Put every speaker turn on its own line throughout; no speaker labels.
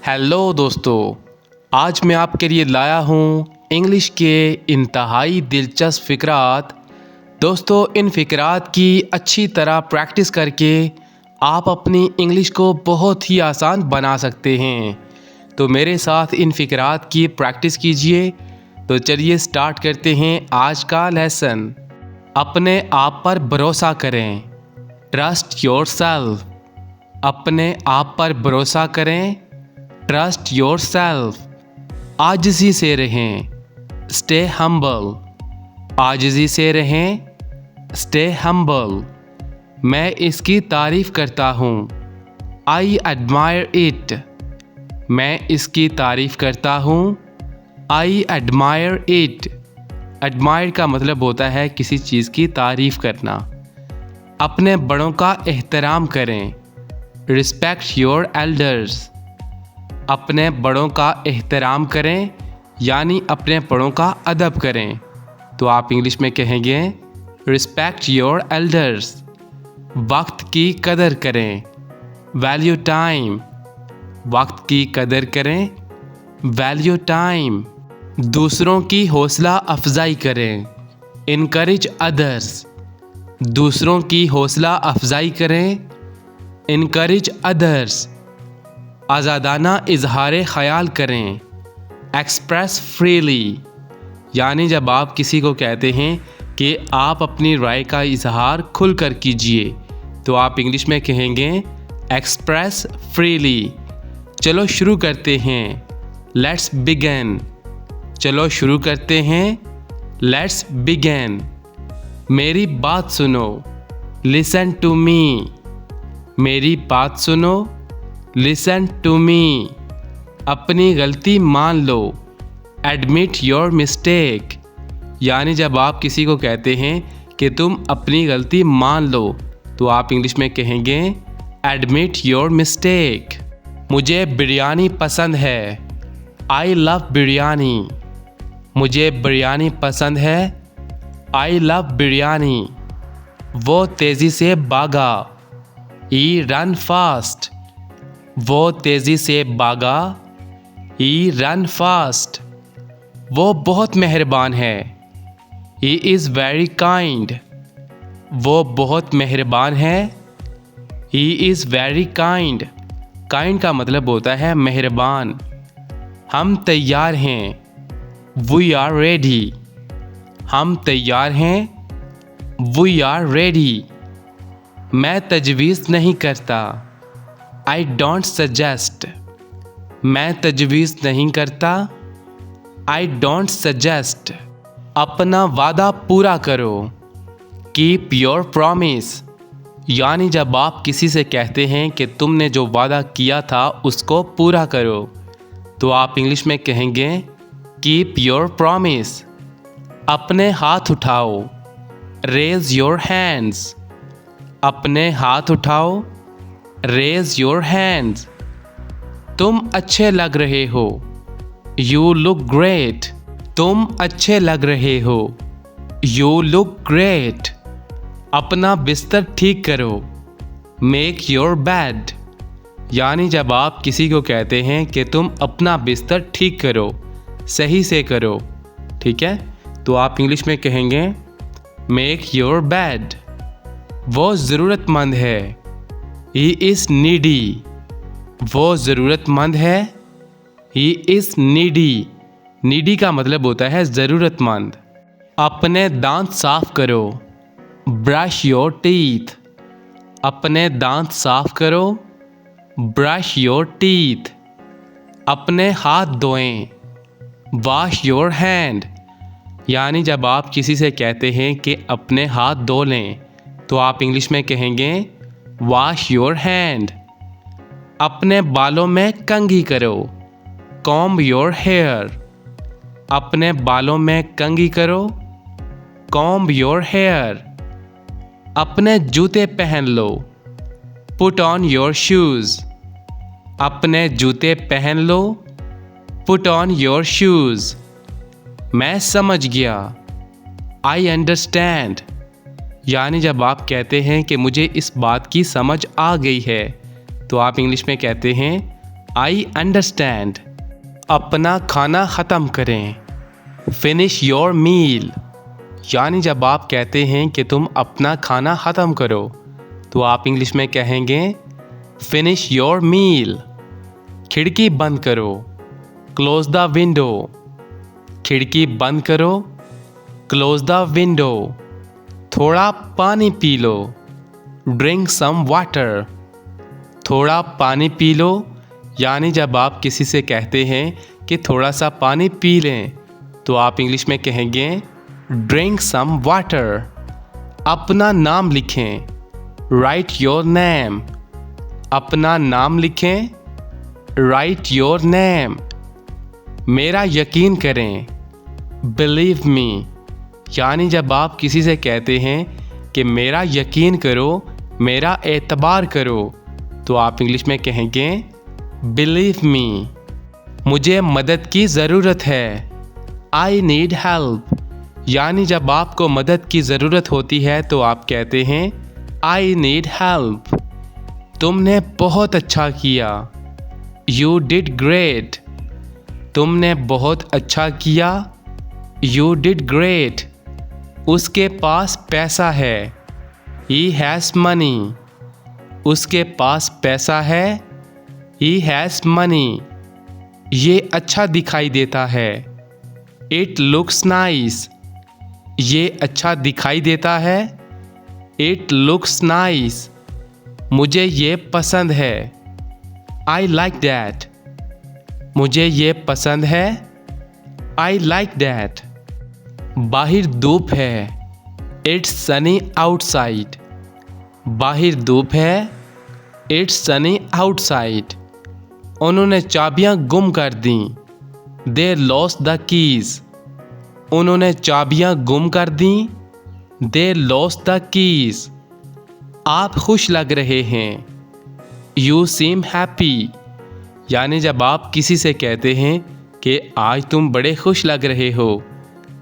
Hello दोस्तों, आज मैं आपके लिए लाया हूँ इंग्लिश के इंतहाई दिलचस्प फ़िक्रात। दोस्तों, इन फ़िक्रात की अच्छी तरह प्रैक्टिस करके आप अपनी इंग्लिश को बहुत ही आसान बना सकते हैं। तो मेरे साथ इन फ़िक्रात की प्रैक्टिस कीजिए। तो चलिए स्टार्ट करते हैं आज का लेसन। अपने आप पर भरोसा करें। Trust yourself. अपने आप पर भरोसा करें। Trust yourself. आजिज़ी से रहें। Stay humble. आजिज़ी से रहें। Stay humble. मैं इसकी तारीफ़ करता हूँ। I admire it. मैं इसकी तारीफ़ करता हूँ। I admire it. एडमायर का मतलब होता है किसी चीज़ की तारीफ़ करना। अपने बड़ों का एहतराम करें। Respect your elders. अपने बड़ों का एहतराम करें, यानी अपने बड़ों का अदब करें। तो आप इंग्लिश में कहेंगे रिस्पेक्ट योर एल्डर्स। वक्त की कदर करें। Value time. वक्त की कदर करें। Value time. दूसरों की हौसला अफजाई करें। Encourage others. दूसरों की हौसला अफजाई करें। Encourage others. आज़ादाना इजहार ख़याल करें। Express freely. यानी जब आप किसी को कहते हैं कि आप अपनी राय का इजहार खुलकर कीजिए, तो आप इंग्लिश में कहेंगे एक्सप्रेस फ्रीली। चलो शुरू करते हैं। Let's begin. चलो शुरू करते हैं। Let's begin. मेरी बात सुनो। Listen to me. मेरी बात सुनो। Listen to me. अपनी गलती मान लो। Admit your mistake. यानी जब आप किसी को कहते हैं कि तुम अपनी गलती मान लो, तो आप इंग्लिश में कहेंगे एडमिट योर मिस्टेक। मुझे बिरयानी पसंद है। I love biryani. मुझे बिरयानी पसंद है। I love biryani. वो तेज़ी से भागा। He run fast. वो तेज़ी से भागा। He run fast. वो बहुत मेहरबान है। He is very kind. वो बहुत मेहरबान है। He is very kind. Kind का मतलब होता है मेहरबान। हम तैयार हैं। We are ready. हम तैयार हैं। We are ready. मैं तजवीज़ नहीं करता। I don't suggest. मैं तजवीज़ नहीं करता। I don't suggest. अपना वादा पूरा करो। Keep your promise. यानी जब आप किसी से कहते हैं कि तुमने जो वादा किया था उसको पूरा करो, तो आप इंग्लिश में कहेंगे कीप योर प्रॉमिस। अपने हाथ उठाओ। Raise your hands. अपने हाथ उठाओ। Raise your hands. तुम अच्छे लग रहे हो। You look great. तुम अच्छे लग रहे हो। You look great. अपना बिस्तर ठीक करो। Make your bed. यानी जब आप किसी को कहते हैं कि तुम अपना बिस्तर ठीक करो, सही से करो, ठीक है, तो आप इंग्लिश में कहेंगे मेक योर बेड। वो ज़रूरतमंद है। He is needy. वो ज़रूरतमंद है। He is needy. नीडी का मतलब होता है ज़रूरतमंद। अपने दांत साफ करो। Brush your teeth. अपने दांत साफ करो। Brush your teeth. अपने हाथ धोएं। Wash your hand. यानी जब आप किसी से कहते हैं कि अपने हाथ धो लें, तो आप इंग्लिश में कहेंगे वॉश योर हैंड। अपने बालों में कंघी करो। Comb your hair. अपने बालों में कंघी करो। Comb your hair. अपने जूते पहन लो। Put on your shoes. अपने जूते पहन लो। Put on your shoes. मैं समझ गया। I understand. यानी जब आप कहते हैं कि मुझे इस बात की समझ आ गई है, तो आप इंग्लिश में कहते हैं आई अंडरस्टैंड। अपना खाना ख़त्म करें। Finish your meal. यानी जब आप कहते हैं कि तुम अपना खाना ख़त्म करो तो आप इंग्लिश में कहेंगे फिनिश योर मील। खिड़की बंद करो। Close the window. खिड़की बंद करो। Close the window. थोड़ा पानी पी लो। Drink some water. थोड़ा पानी पी लो यानी जब आप किसी से कहते हैं कि थोड़ा सा पानी पी लें तो आप इंग्लिश में कहेंगे ड्रिंक सम वाटर। अपना नाम लिखें। Right your name. अपना नाम लिखें। Right your name. मेरा यकीन करें। Believe me. यानी जब आप किसी से कहते हैं कि मेरा यकीन करो, मेरा एतबार करो तो आप इंग्लिश में कहेंगे बिलीव मी। मुझे मदद की ज़रूरत है। I need help. यानी जब आपको मदद की ज़रूरत होती है तो आप कहते हैं आई नीड हेल्प। तुमने बहुत अच्छा किया। You did great. तुमने बहुत अच्छा किया। You did great. उसके पास पैसा है। He has money. उसके पास पैसा है। He has money. ये अच्छा दिखाई देता है। It looks nice. ये अच्छा दिखाई देता है। It looks nice. मुझे ये पसंद है। I like that. मुझे ये पसंद है। I like that. बाहर धूप है। It's Sunny outside. बाहर धूप है। It's Sunny outside. उन्होंने चाबियां गुम कर दी। They lost the keys. उन्होंने चाबियां गुम कर दी। They lost the keys. आप खुश लग रहे हैं। You seem happy. यानी जब आप किसी से कहते हैं कि आज तुम बड़े खुश लग रहे हो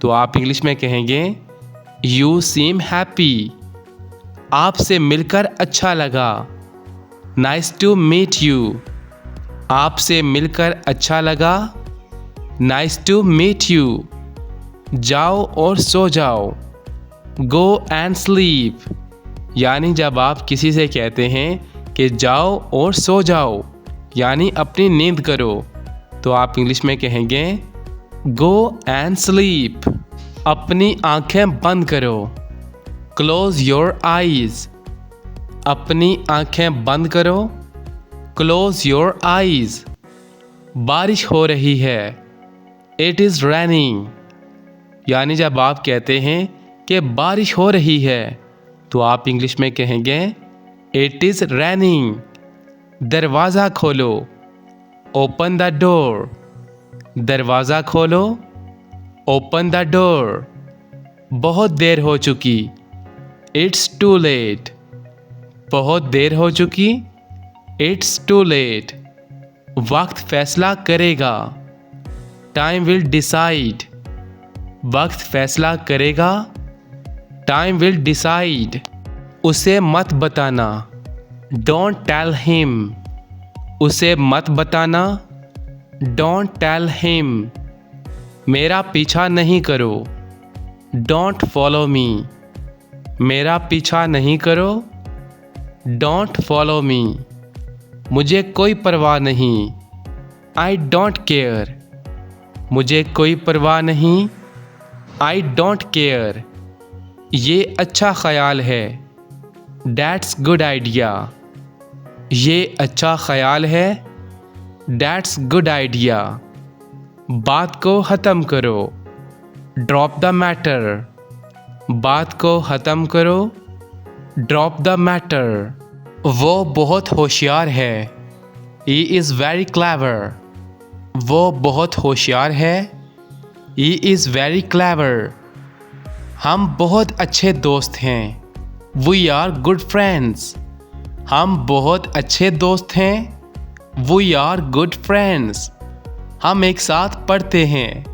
तो आप इंग्लिश में कहेंगे यू सीम हैप्पी। आपसे मिलकर अच्छा लगा। Nice to meet you. आपसे मिलकर अच्छा लगा। Nice to meet you. जाओ और सो जाओ। Go and sleep. यानी जब आप किसी से कहते हैं कि जाओ और सो जाओ यानी अपनी नींद करो तो आप इंग्लिश में कहेंगे गो एंड स्लीप। अपनी आंखें बंद करो। Close your eyes. अपनी आंखें बंद करो। Close your eyes. बारिश हो रही है। It is raining. यानी जब आप कहते हैं कि बारिश हो रही है तो आप इंग्लिश में कहेंगे इट इज़ रेनिंग। दरवाज़ा खोलो। Open the door. दरवाज़ा खोलो। Open the door. बहुत देर हो चुकी। It's too late. बहुत देर हो चुकी। It's too late. वक्त फैसला करेगा। Time will decide. वक्त फैसला करेगा। Time will decide. उसे मत बताना। Don't tell him. उसे मत बताना। Don't tell him. मेरा पीछा नहीं करो। Don't follow me. मेरा पीछा नहीं करो। Don't follow me. मुझे कोई परवाह नहीं। I don't care. मुझे कोई परवाह नहीं। I don't care. ये अच्छा ख्याल है। That's good idea. ये अच्छा ख्याल है। That's good idea. बात को ख़त्म करो। Drop the matter. बात को ख़त्म करो। Drop the matter. वो बहुत होशियार है। He is very clever. वो बहुत होशियार है। He is very clever. हम बहुत अच्छे दोस्त हैं। We are good friends. हम बहुत अच्छे दोस्त हैं। We are good friends. हम एक साथ पढ़ते हैं।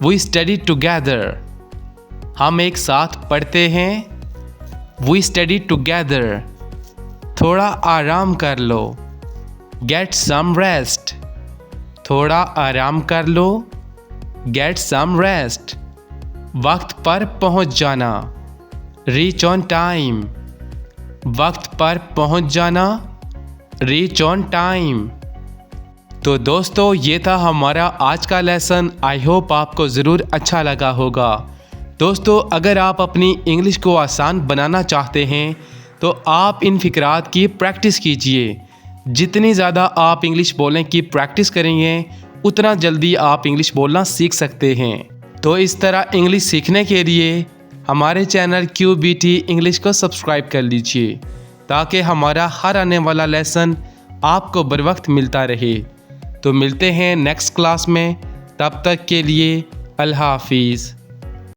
We study together. हम एक साथ पढ़ते हैं। We study together. थोड़ा आराम कर लो। गेट सम रेस्ट, थोड़ा आराम कर लो। गेट सम रेस्ट, वक्त पर पहुंच जाना। रीच ऑन टाइम, वक्त पर पहुंच जाना। Reach on time. तो दोस्तों ये था हमारा आज का लेसन। आई होप आपको ज़रूर अच्छा लगा होगा। दोस्तों अगर आप अपनी इंग्लिश को आसान बनाना चाहते हैं तो आप इन फ़िक्रात की प्रैक्टिस कीजिए। जितनी ज़्यादा आप इंग्लिश बोलने की प्रैक्टिस करेंगे उतना जल्दी आप इंग्लिश बोलना सीख सकते हैं। तो इस तरह इंग्लिश सीखने के लिए हमारे चैनल QBT इंग्लिश को सब्सक्राइब कर लीजिए ताकि हमारा हर आने वाला लेसन आपको बर वक्त मिलता रहे। तो मिलते हैं नेक्स्ट क्लास में, तब तक के लिए अल्लाह हाफिज़।